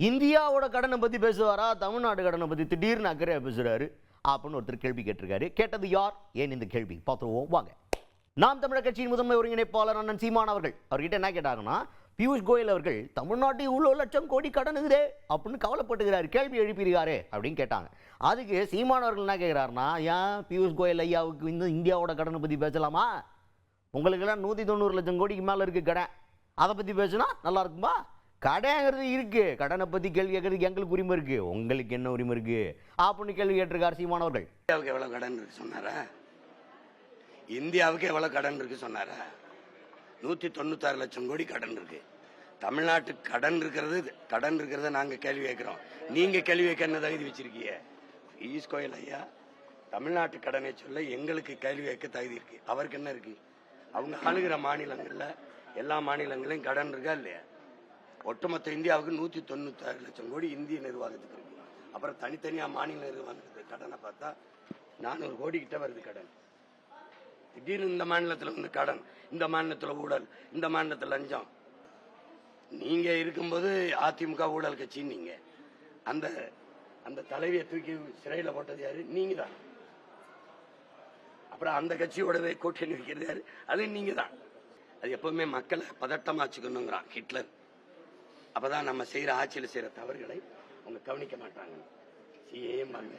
இந்தியாவோட கடனை பத்தி பேசுவாரா, தமிழ்நாடு கடனை பத்தி திடீர்னு அக்கறையா பேசுறாரு அப்படின்னு ஒருத்தர் கேள்வி கேட்டிருக்காரு. கேட்டது யார், ஏன் இந்த கேள்வி பார்த்துருவோம் வாங்க. நாம் தமிழர் கட்சியின் முதன்மை ஒருங்கிணைப்பாளர் அண்ணன் சீமான் அவர்கிட்ட என்ன கேட்டாங்கன்னா, பியூஷ் கோயல் அவர்கள் தமிழ்நாட்டில் இவ்வளோ லட்சம் கோடி கடன் இருக்குதே அப்படின்னு கவலைப்பட்டுக்கிறாரு, கேள்வி எழுப்பியிருக்காரு அப்படின்னு கேட்டாங்க. அதுக்கு சீமான் அவர்கள் என்ன கேட்கிறாருன்னா, ஏன் பியூஷ் கோயல் ஐயாவுக்கு இந்த இந்தியாவோட கடனை பத்தி பேசலாமா? உங்களுக்கெல்லாம் 190 லட்சம் கோடிக்கு மேல இருக்கு கடன், அதை பத்தி பேசுனா நல்லா இருக்குமா? கடைங்கிறது இருக்கு, கடனை பத்தி கேள்வி கேட்கறதுக்கு எங்களுக்கு உரிமை இருக்கு, உங்களுக்கு என்ன உரிமை இருக்கு அப்படின்னு கேள்வி கேட்டிருக்காரு சீமானவர்கள். இந்தியாவுக்கு எவ்வளவு கடன் இருக்கு சொன்னாரா? இந்தியாவுக்கு எவ்வளவு கடன் இருக்கு சொன்னாரா? 196 லட்சம் கோடி கடன் இருக்கு. தமிழ்நாட்டுக்கு கடன் இருக்கிறத நாங்க கேள்வி கேட்கிறோம். நீங்க கேள்வி கேட்க என்ன தகுதி வச்சிருக்கீங்க? பியூஷ் கோயல் ஐயா தமிழ்நாட்டு கடனை சொல்ல எங்களுக்கு கேள்வி கேட்க தகுதி இருக்கு. அவருக்கு என்ன இருக்கு? அவங்க ஆளுகிற மாநிலங்கள்ல எல்லா மாநிலங்களையும் கடன் இருக்கா இல்லையா? ஒட்டுமொத்த இந்தியாவுக்கு 196 லட்சம் கோடி இந்திய நிர்வாகத்துக்கு இருக்கு. அப்புறம் தனித்தனியா மாநில நிர்வாகத்துக்கு கடனை பார்த்தா 400 கோடி கிட்ட வருது கடன். திடீர்னு இந்த மாநிலத்தில் வந்து கடன், இந்த மாநிலத்தில் ஊழல், இந்த மாநிலத்தில் லஞ்சம். நீங்க இருக்கும்போது அதிமுக ஊழல் கட்சி, நீங்க அந்த அந்த தலைவியை தூக்கி சிறையில போட்டது யாரு? நீங்க தான். அப்புறம் அந்த கட்சியோடவே கூட்டணி வைக்கிறது யாரு? அது நீங்க தான். அது எப்பவுமே மக்களை பதட்டமாச்சுக்கணுங்கிறான் ஹிட்லர். அப்பதான் நம்ம செய்யற ஆட்சியில் செய்யற தவறுகளை அவங்க கவனிக்க மாட்டாங்க. சிஏம்பாங்க,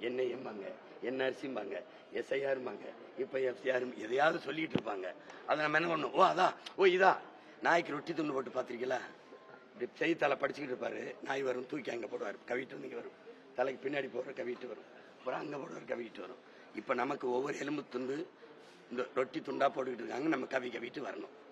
என்ஐஎம்பாங்க, என்ஆர்சிம்பாங்க, எஸ்ஐஆர்பாங்க, இப்ப எஃப்சிஆர் எதையாவது சொல்லிட்டு இருப்பாங்க. அதை நம்ம என்ன பண்ணுவோம்? ஓ அதான், ஓ இதா, நாய்க்கு ரொட்டி துண்டு போட்டு பாத்திருக்கீங்களா? இப்படி செய்தித்தாளை படிச்சுக்கிட்டு இருப்பாரு, நாய் வரும் தூக்கி அங்க போடுவார், கவிட்டு வந்து வரும், தலைக்கு பின்னாடி போடுற கவிட்டு வரும், அப்புறம் அங்க போடுவார் கவிட்டு வரும். இப்ப நமக்கு ஒவ்வொரு எலும்பு துண்டு இந்த ரொட்டி துண்டா போட்டுக்கிட்டு இருக்காங்க, நம்ம கவிட்டு வரணும்.